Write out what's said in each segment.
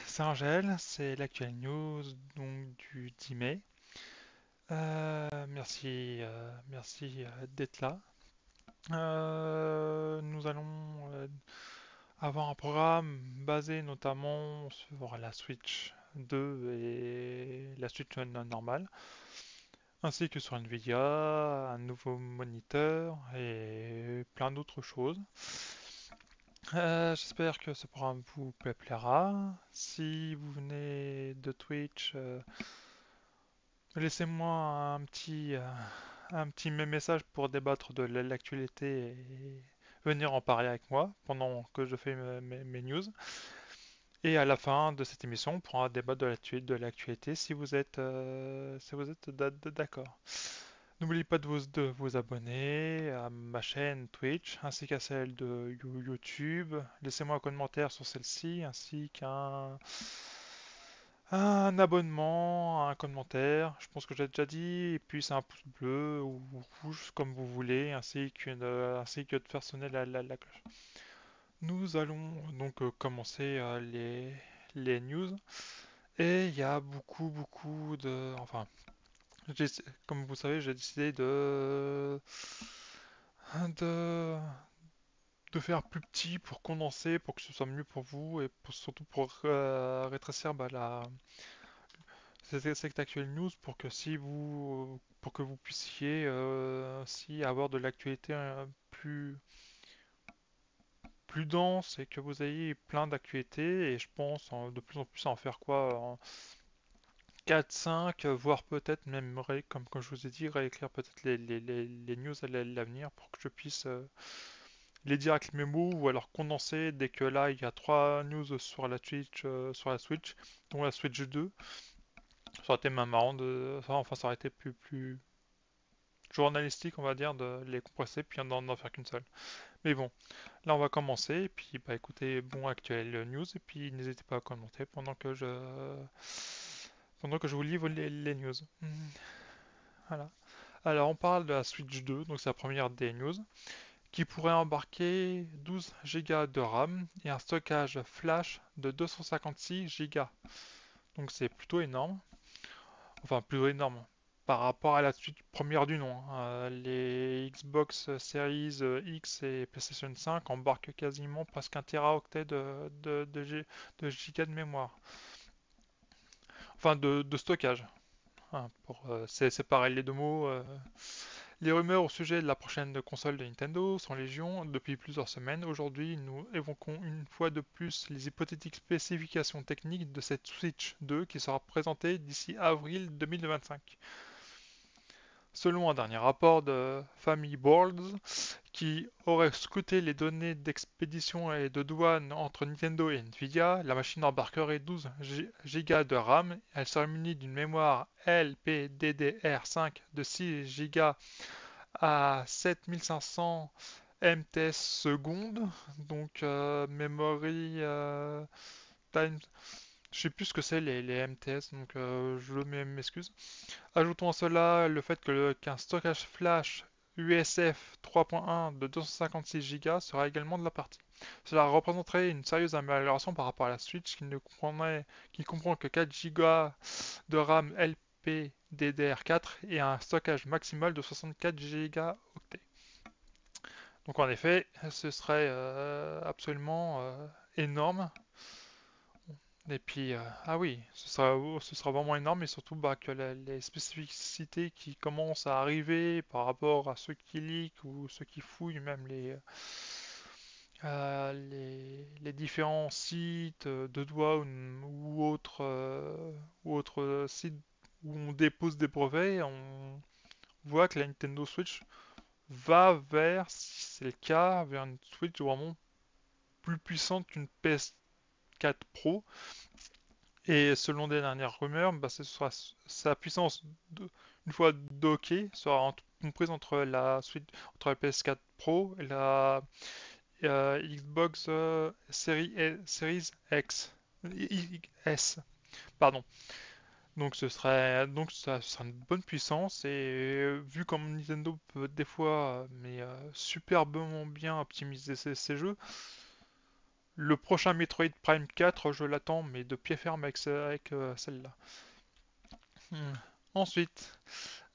c'est Angèle, c'est l'actuelle news donc du 10 mai. Merci d'être là. Nous allons avoir un programme basé notamment sur la Switch 2 et la Switch normale, ainsi que sur Nvidia, un nouveau moniteur et plein d'autres choses. J'espère que ce programme vous plaira. Si vous venez de Twitch, laissez-moi un petit message pour débattre de l'actualité et venir en parler avec moi pendant que je fais mes news. Et à la fin de cette émission, on pourra débattre de l'actualité si vous êtes d'accord. N'oubliez pas de vous abonner à ma chaîne Twitch ainsi qu'à celle de YouTube. Laissez-moi un commentaire sur celle-ci ainsi un abonnement, un commentaire. Je pense que j'ai déjà dit. Et puis c'est un pouce bleu ou rouge comme vous voulez ainsi que de faire sonner la cloche. Nous allons donc commencer les news. Et il y a beaucoup de... Enfin, comme vous savez, j'ai décidé de, de faire plus petit pour condenser, pour que ce soit mieux pour vous et surtout pour rétrécir cette actuelle news pour que vous puissiez aussi avoir de l'actualité plus dense et que vous ayez plein d'actualités et je pense de plus en plus à en faire quoi en 4, 5, voire peut-être même, comme je vous ai dit, réécrire peut-être les news à l'avenir pour que je puisse les dire avec mes mots ou alors condenser dès que là il y a 3 news sur la Switch, dont la Switch 2. Ça aurait été même marrant enfin ça aurait été plus journalistique on va dire de les compresser puis d'en faire qu'une seule. Mais bon, là on va commencer et puis bah écoutez, bon actuel news et puis n'hésitez pas à commenter pendant que je vous livre les news. Voilà. Alors on parle de la Switch 2, donc c'est la première des news, qui pourrait embarquer 12 Go de RAM et un stockage flash de 256 Go. Donc c'est plutôt énorme. Enfin, plutôt énorme. Par rapport à la suite première du nom, hein. Les Xbox Series X et PlayStation 5 embarquent quasiment presque un teraoctet de giga de mémoire. Enfin, de stockage, hein, pour séparer les deux mots. Les rumeurs au sujet de la prochaine console de Nintendo sont légion depuis plusieurs semaines. Aujourd'hui, nous évoquons une fois de plus les hypothétiques spécifications techniques de cette Switch 2 qui sera présentée d'ici avril 2025. Selon un dernier rapport de Family Boards qui aurait scruté les données d'expédition et de douane entre Nintendo et Nvidia, la machine embarquerait 12 Go de RAM. Elle serait munie d'une mémoire LPDDR5 de 6 Go à 7500 MTS secondes, donc memory time. Je sais plus ce que c'est les MTS, donc je m'excuse. Ajoutons à cela le fait qu'un stockage flash USF 3.1 de 256 Go sera également de la partie. Cela représenterait une sérieuse amélioration par rapport à la Switch qui comprend que 4 Go de RAM LPDDR4 et un stockage maximal de 64 Go. Donc en effet, ce serait absolument énorme. Et puis, ah oui, ce sera vraiment énorme et surtout bah, que les spécificités qui commencent à arriver par rapport à ceux qui leak ou ceux qui fouillent même les différents sites de doigts ou autres sites où on dépose des brevets, on voit que la Nintendo Switch va vers, si c'est le cas, vers une Switch vraiment plus puissante qu'une PS4 Pro. Et selon des dernières rumeurs, bah, ce sera sa puissance, une fois dockée, sera comprise entre la PS4 Pro et la Xbox Series X, S, pardon. Donc ce sera une bonne puissance et vu comme Nintendo peut des fois mais superbement bien optimiser ses jeux, Le prochain Metroid Prime 4, je l'attends, mais de pied ferme avec celle-là. Hmm. Ensuite,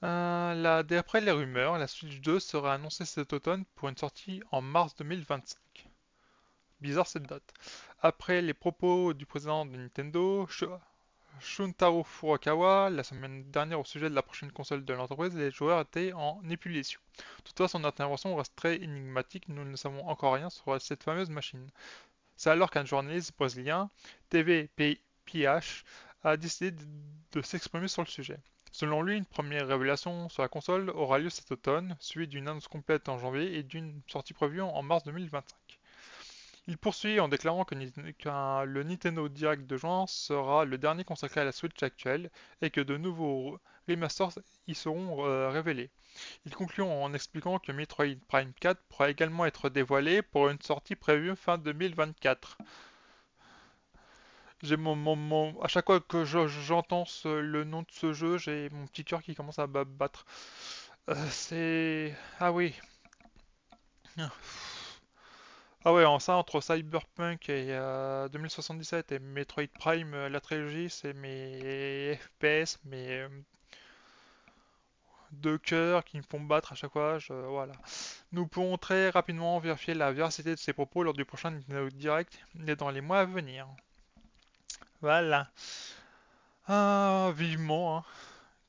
d'après les rumeurs, la Switch 2 sera annoncée cet automne pour une sortie en mars 2025. Bizarre cette date. Après les propos du président de Nintendo, Shuntaro Furukawa, la semaine dernière au sujet de la prochaine console de l'entreprise, les joueurs étaient en ébullition. Toutefois, son intervention reste très énigmatique, nous ne savons encore rien sur cette fameuse machine. C'est alors qu'un journaliste brésilien, TVPH, a décidé de s'exprimer sur le sujet. Selon lui, une première révélation sur la console aura lieu cet automne, suivie d'une annonce complète en janvier et d'une sortie prévue en mars 2025. Il poursuit en déclarant que le Nintendo Direct de juin sera le dernier consacré à la Switch actuelle et que de nouveaux remasters y seront révélés. Il conclut en expliquant que Metroid Prime 4 pourra également être dévoilé pour une sortie prévue fin 2024. À chaque fois que j'entends le nom de ce jeu, j'ai mon petit cœur qui commence à battre. Ah oui. Ah ouais, en ça, entre Cyberpunk et 2077 et Metroid Prime, la trilogie, c'est mes FPS, mes deux cœurs qui me font battre à chaque fois. Voilà. Nous pourrons très rapidement vérifier la véracité de ces propos lors du prochain Nintendo Direct et dans les mois à venir. Voilà. Ah, vivement hein,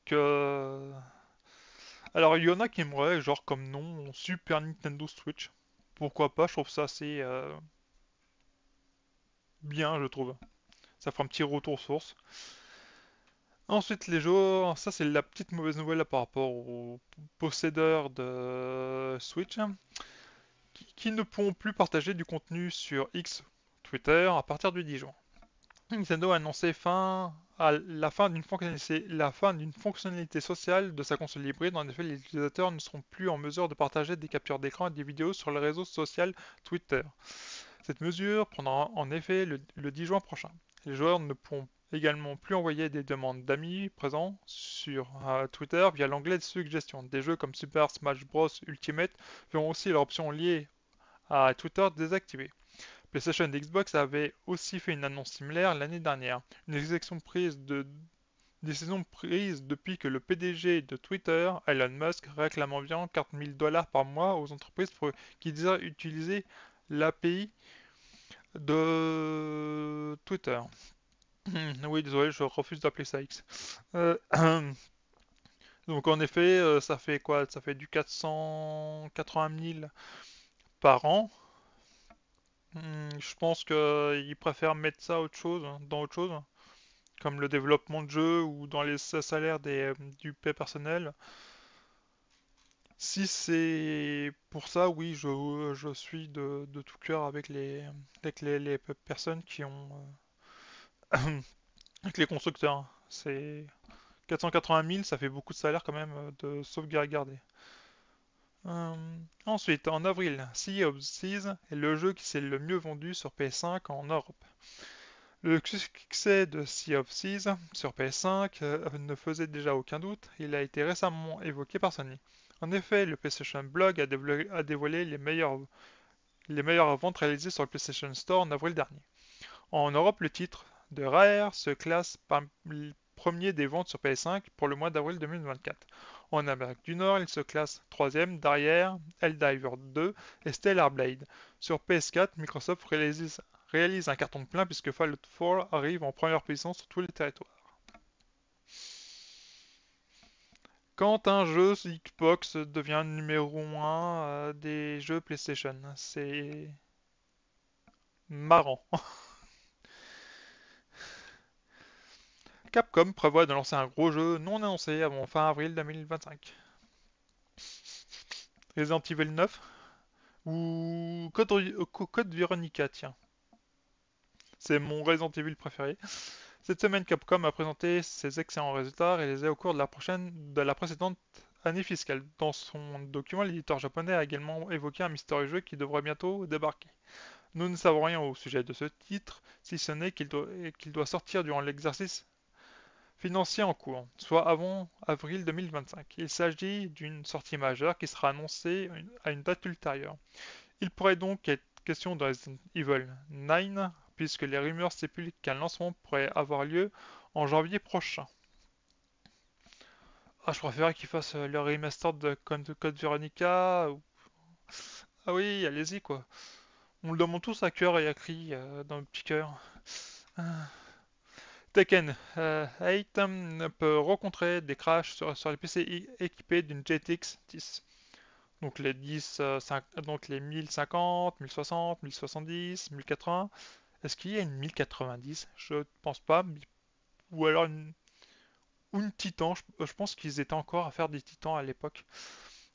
que... Alors, il y en a qui aimeraient, genre comme nom, Super Nintendo Switch. Pourquoi pas, je trouve ça assez bien, je trouve. Ça fera un petit retour source. Ensuite, les jeux, ça c'est la petite mauvaise nouvelle là, par rapport aux possédeurs de Switch, hein, qui ne pourront plus partager du contenu sur X, Twitter, à partir du 10 juin. Nintendo a annoncé la fin d'une fonctionnalité sociale de sa console hybride. En effet, les utilisateurs ne seront plus en mesure de partager des captures d'écran et des vidéos sur le réseau social Twitter. Cette mesure prendra en effet le 10 juin prochain. Les joueurs ne pourront également plus envoyer des demandes d'amis présents sur Twitter via l'onglet de suggestions. Des jeux comme Super Smash Bros Ultimate verront aussi leur option liée à Twitter désactivée. PlayStation et Xbox avaient aussi fait une annonce similaire l'année dernière. Une décision prise depuis que le PDG de Twitter, Elon Musk, réclame environ 40 000 dollars par mois aux entreprises qui désirent utiliser l'API de Twitter. Oui, désolé, je refuse d'appeler ça X. Euh, donc en effet, ça fait quoi? Ça fait du 480 000 par an. Je pense qu'ils préfèrent mettre ça dans autre chose, comme le développement de jeux ou dans les salaires du paie personnel. Si c'est pour ça, oui, je suis de tout cœur avec les personnes qui ont... avec les constructeurs. C'est 480 000, ça fait beaucoup de salaire quand même de sauvegarder. Ensuite, en avril, Sea of Thieves est le jeu qui s'est le mieux vendu sur PS5 en Europe. Le succès de Sea of Thieves sur PS5 ne faisait déjà aucun doute, il a été récemment évoqué par Sony. En effet, le PlayStation Blog a dévoilé les meilleures ventes réalisées sur le PlayStation Store en avril dernier. En Europe, le titre de Rare se classe parmi le premier des ventes sur PS5 pour le mois d'avril 2024. En Amérique du Nord, il se classe troisième derrière Helldivers 2 et Stellar Blade. Sur PS4, Microsoft réalise un carton plein puisque Fallout 4 arrive en première position sur tous les territoires. Quand un jeu Xbox devient numéro 1 des jeux PlayStation, c'est marrant. Capcom prévoit de lancer un gros jeu non annoncé avant fin avril 2025. Resident Evil 9 ou Code Veronica, tiens. C'est mon Resident Evil préféré. Cette semaine, Capcom a présenté ses excellents résultats réalisés au cours de la précédente année fiscale. Dans son document, l'éditeur japonais a également évoqué un mystérieux jeu qui devrait bientôt débarquer. Nous ne savons rien au sujet de ce titre, si ce n'est qu'il doit sortir durant l'exercice financier en cours, soit avant avril 2025. Il s'agit d'une sortie majeure qui sera annoncée à une date ultérieure. Il pourrait donc être question dans Resident Evil 9, puisque les rumeurs stipulent qu'un lancement pourrait avoir lieu en janvier prochain. Ah, je préférerais qu'ils fassent le remaster de Code Veronica. Ah oui, allez-y quoi. On le demande tous à cœur et à cri dans le petit cœur. Ah. Tekken 8 peut rencontrer des crashs sur les PC équipés d'une GTX 10. Donc les 10, donc les 1050, 1060, 1070, 1080. Est-ce qu'il y a une 1090? Je ne pense pas. Ou alors une Titan. Je pense qu'ils étaient encore à faire des Titans à l'époque.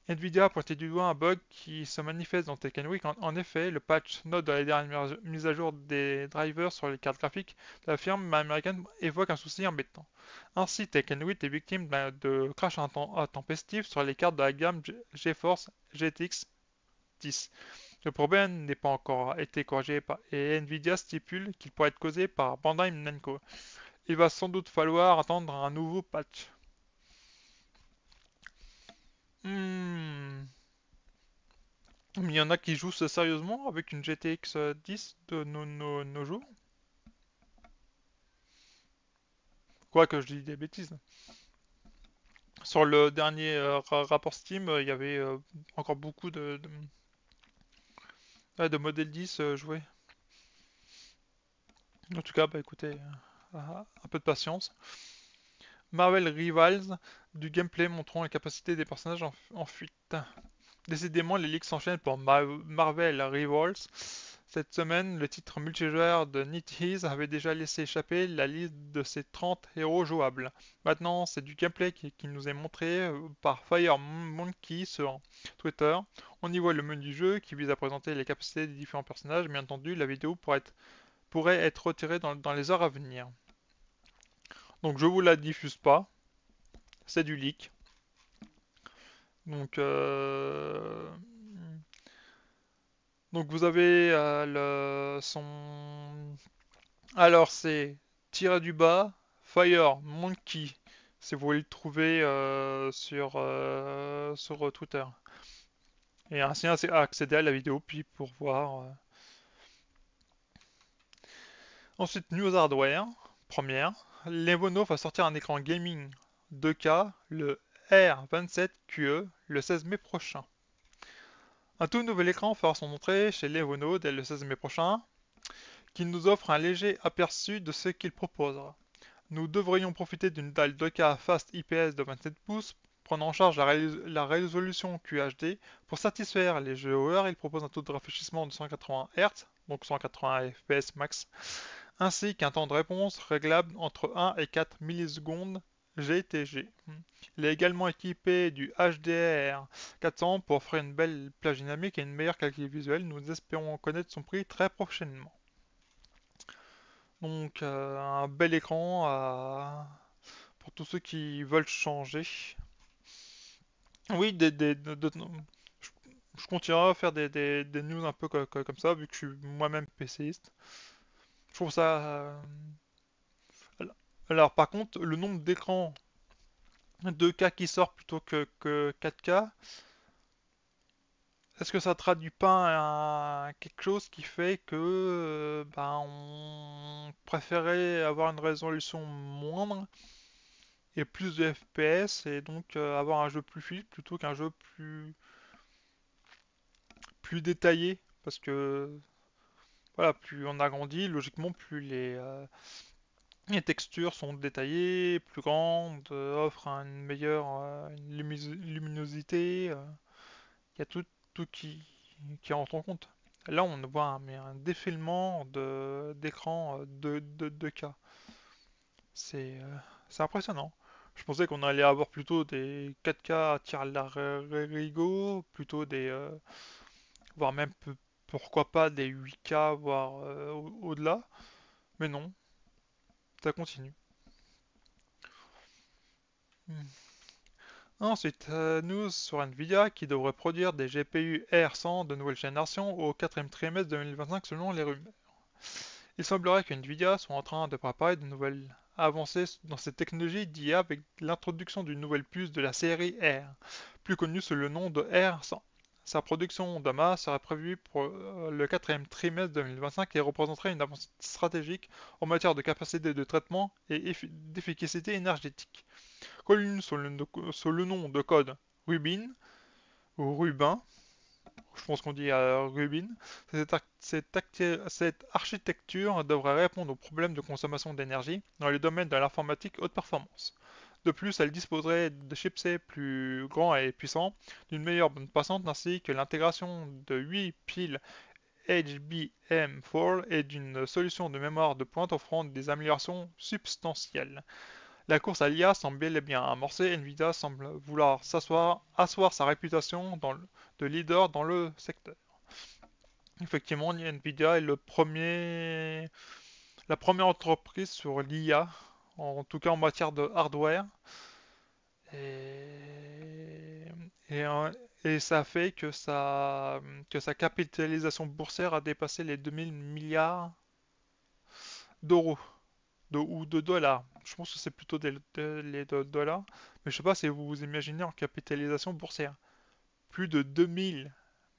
Nvidia a pointé du doigt un bug qui se manifeste dans Tekken Week. En effet, le patch note dans les dernières mises à jour des drivers sur les cartes graphiques de la firme américaine évoque un souci embêtant. Ainsi, Tekken 8 est victime de crash intempestifs sur les cartes de la gamme GeForce GTX 10. Le problème n'est pas encore été corrigé et Nvidia stipule qu'il pourrait être causé par Bandai Namco. Il va sans doute falloir attendre un nouveau patch. Hmm. Mais il y en a qui jouent ça sérieusement avec une GTX 10 de nos jours. Quoi que je dis des bêtises. Sur le dernier rapport Steam, il y avait encore beaucoup de modèles 10 joués. En tout cas, bah écoutez, un peu de patience. Marvel Rivals, du gameplay montrant les capacités des personnages en fuite. Décidément, les leaks s'enchaînent pour Marvel Rivals. Cette semaine, le titre multijoueur de NetEase avait déjà laissé échapper la liste de ses 30 héros jouables. Maintenant, c'est du gameplay qui nous est montré par FireMonkey sur Twitter. On y voit le menu du jeu qui vise à présenter les capacités des différents personnages. Bien entendu, la vidéo pourrait être retirée dans les heures à venir. Donc je vous la diffuse pas, c'est du leak. Donc, vous avez son... Alors c'est tiré du bas, Fire Monkey, si vous voulez le trouver sur Twitter. Et ainsi accéder à la vidéo, puis pour voir. Ensuite, News Hardware, première. Lenovo va sortir un écran gaming 2K, le R27QE, le 16 mai prochain. Un tout nouvel écran fera son entrée chez Lenovo dès le 16 mai prochain, qui nous offre un léger aperçu de ce qu'il proposera. Nous devrions profiter d'une dalle 2K Fast IPS de 27 pouces, prenant en charge la résolution QHD. Pour satisfaire les joueurs, il propose un taux de rafraîchissement de 180 Hz, donc 180 FPS max, ainsi qu'un temps de réponse réglable entre 1 et 4 millisecondes GTG. Il est également équipé du HDR 400 pour offrir une belle plage dynamique et une meilleure qualité visuelle. Nous espérons connaître son prix très prochainement. Donc un bel écran pour tous ceux qui veulent changer. Oui, je continuerai à faire des news un peu comme ça, vu que je suis moi-même PCiste. Je trouve ça... Alors par contre, le nombre d'écrans 2K qui sort plutôt que 4K, est-ce que ça traduit pas quelque chose qui fait que on préférait avoir une résolution moindre et plus de FPS et donc avoir un jeu plus fluide plutôt qu'un jeu plus détaillé parce que voilà, plus on agrandit, logiquement plus les textures sont détaillées, plus grandes, offrent une meilleure luminosité, il y a tout qui rentre en compte. Là, on voit un défilement d'écran de 2K. C'est impressionnant. Je pensais qu'on allait avoir plutôt des 4K à tir larigot, plutôt voire même pourquoi pas des 8K, voire au-delà. Mais non, ça continue. Hmm. Ensuite, news sur Nvidia qui devrait produire des GPU R100 de nouvelle génération au quatrième trimestre 2025 selon les rumeurs. Il semblerait que Nvidia soit en train de préparer de nouvelles avancées dans cette technologie d'IA avec l'introduction d'une nouvelle puce de la série R, plus connue sous le nom de R100. Sa production de masse serait prévue pour le quatrième trimestre 2025 et représenterait une avancée stratégique en matière de capacité de traitement et d'efficacité énergétique. Connu sous le nom de code Rubin ou Rubin, je pense qu'on dit Rubin, cette architecture devrait répondre aux problèmes de consommation d'énergie dans les domaines de l'informatique haute performance. De plus, elle disposerait de chipsets plus grands et puissants, d'une meilleure bande passante ainsi que l'intégration de 8 piles HBM4 et d'une solution de mémoire de pointe offrant des améliorations substantielles. La course à l'IA semble bel et bien amorcée. Nvidia semble vouloir asseoir sa réputation de leader dans le secteur. Effectivement, Nvidia est la première entreprise sur l'IA, en tout cas en matière de hardware. Et, et, euh, et ça fait que sa capitalisation boursière a dépassé les 2000 milliards d'euros ou de dollars. Je pense que c'est plutôt les dollars. Mais je sais pas si vous vous imaginez en capitalisation boursière. Plus de 2000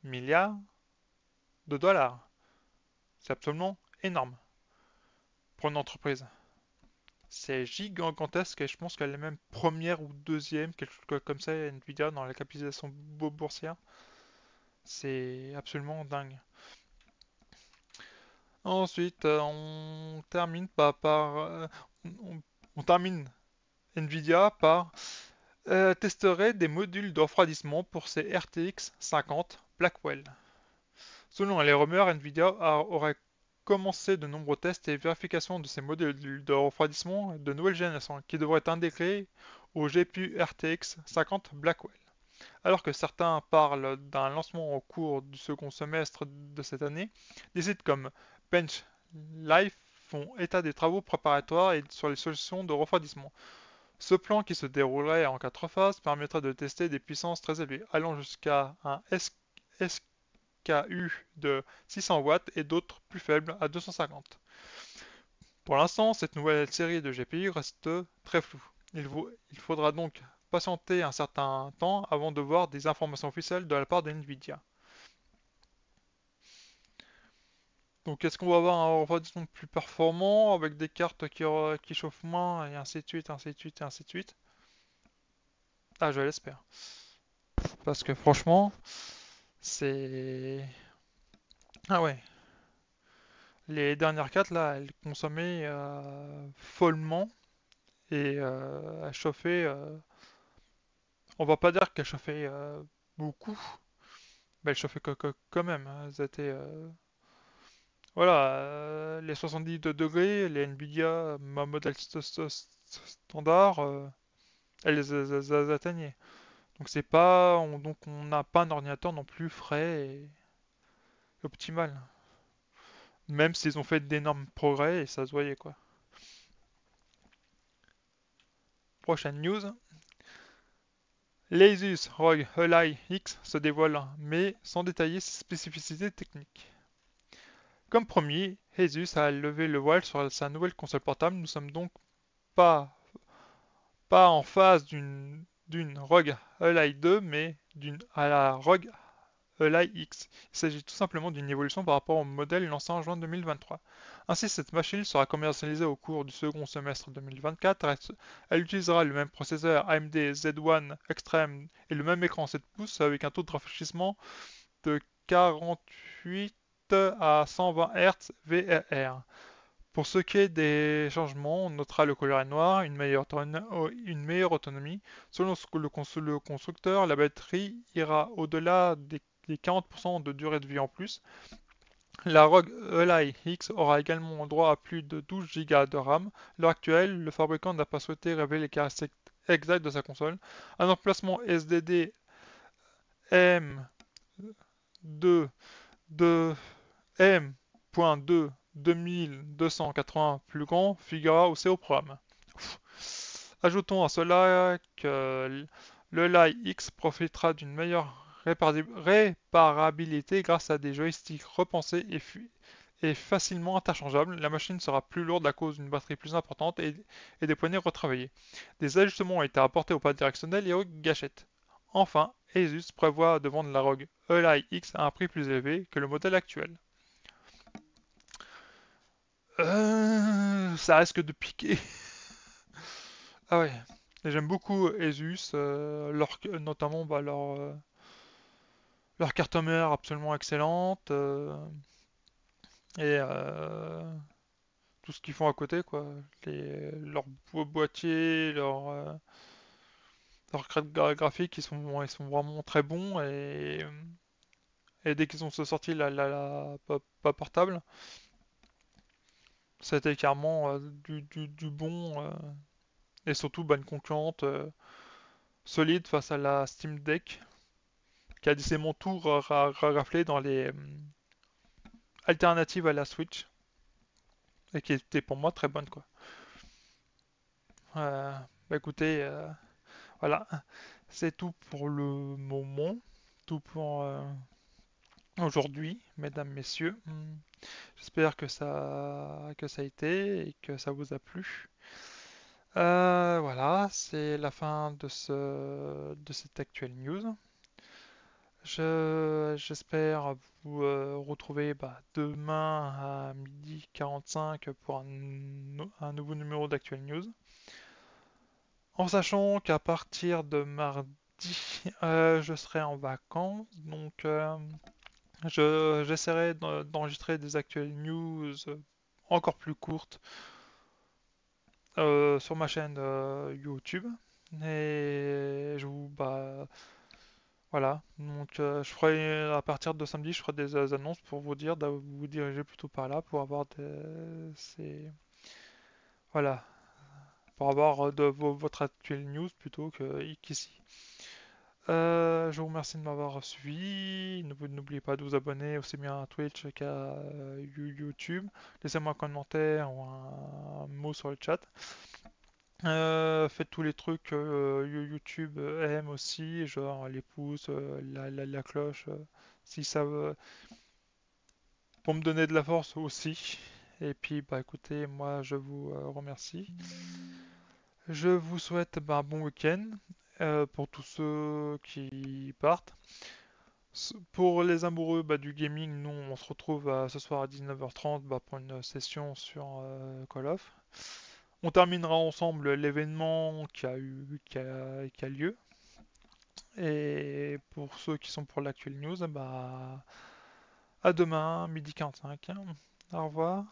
milliards de dollars. C'est absolument énorme pour une entreprise. C'est gigantesque et je pense qu'elle est même première ou deuxième, quelque chose comme ça, Nvidia, dans la capitalisation boursière. C'est absolument dingue. Ensuite, on termine on, on termine Nvidia par testerait des modules de refroidissement pour ses RTX 50 Blackwell. Selon les rumeurs, Nvidia aurait commencé de nombreux tests et vérifications de ces modules de refroidissement de nouvelle génération qui devraient être intégrés au GPU RTX 50 Blackwell. Alors que certains parlent d'un lancement au cours du second semestre de cette année, des sites comme Bench Life font état des travaux préparatoires et sur les solutions de refroidissement. Ce plan, qui se déroulerait en 4 phases, permettrait de tester des puissances très élevées, allant jusqu'à un SKU de 600 watts et d'autres plus faibles à 250. Pour l'instant, cette nouvelle série de GPU reste très floue. Il faudra donc patienter un certain temps avant de voir des informations officielles de la part de Nvidia. Donc est-ce qu'on va avoir un refroidissement plus performant avec des cartes qui chauffent moins et ainsi de suite, ainsi de suite, et ainsi de suite? Ah, je l'espère. Parce que franchement, c'est... Ah ouais, les dernières cartes là, elles consommaient follement et elles chauffaient... On va pas dire qu'elles chauffaient beaucoup, mais elles chauffaient quand même, hein. Elles étaient... Voilà, les 70 degrés, les Nvidia, ma modèle standard, elles atteignaient. Donc c'est pas, donc on n'a pas un ordinateur non plus frais et optimal. Même s'ils ont fait d'énormes progrès et ça se voyait quoi. Prochaine news. L'Asus ROG Ally X se dévoile, mais sans détailler ses spécificités techniques. Comme promis, Asus a levé le voile sur sa nouvelle console portable. Nous sommes donc pas, pas en phase d'une ROG Ally 2, mais d'une à la ROG Ally-X. Il s'agit tout simplement d'une évolution par rapport au modèle lancé en juin 2023. Ainsi, cette machine sera commercialisée au cours du second semestre 2024. Elle utilisera le même processeur AMD Z1 Extreme et le même écran 7 pouces avec un taux de rafraîchissement de 48 à 120 Hz VRR. Pour ce qui est des changements, on notera le collier noir, une meilleure autonomie. Selon le constructeur, la batterie ira au-delà des 40% de durée de vie en plus. La ROG Ally X aura également droit à plus de 12 Go de RAM. À l'heure actuelle, le fabricant n'a pas souhaité révéler les caractéristiques exactes de sa console. Un emplacement SSD M2 de M.2 2280 plus grand figurera aussi au programme. Ajoutons à cela que le Lie X profitera d'une meilleure réparabilité grâce à des joysticks repensés et facilement interchangeables. La machine sera plus lourde à cause d'une batterie plus importante et des poignées retravaillées. Des ajustements ont été apportés aux pattes directionnelles et aux gâchettes. Enfin, Asus prévoit de vendre la ROG Ally X à un prix plus élevé que le modèle actuel. Ça risque de piquer. Ah ouais. Et j'aime beaucoup Asus, notamment leur carte mère absolument excellente et tout ce qu'ils font à côté quoi. Leurs boîtiers, leurs cartes graphiques, ils sont vraiment très bons et dès qu'ils ont sorti pas portable, c'était clairement du bon et surtout bonne concurrente solide face à la Steam Deck qui a décidément tout raflé dans les alternatives à la Switch et qui était pour moi très bonne quoi. Bah écoutez, voilà, c'est tout pour le moment, tout pour aujourd'hui, mesdames, messieurs. J'espère que ça a été et que ça vous a plu. Voilà, c'est la fin de cette actuelle news. J'espère vous retrouver demain à 12h45 pour un nouveau numéro d'Actual News. En sachant qu'à partir de mardi, je serai en vacances, donc j'essaierai d'enregistrer des Actual News encore plus courtes sur ma chaîne YouTube. Et je vous, voilà, donc je ferai à partir de samedi, je ferai des annonces pour vous dire de vous diriger plutôt par là pour avoir voilà, pour avoir votre actuelle news plutôt qu'ici. Je vous remercie de m'avoir suivi. N'oubliez pas de vous abonner aussi bien à Twitch qu'à YouTube. Laissez-moi un commentaire ou un mot sur le chat. Faites tous les trucs que YouTube aime aussi, genre les pouces, la cloche, si ça veut, pour me donner de la force aussi. Et puis, bah écoutez, moi je vous remercie. Je vous souhaite un bon week-end pour tous ceux qui partent. Pour les amoureux du gaming, nous on se retrouve ce soir à 19h30 pour une session sur Call of. On terminera ensemble l'événement qui a lieu. Et pour ceux qui sont pour l'actuelle news, à demain, 12h45. Au revoir.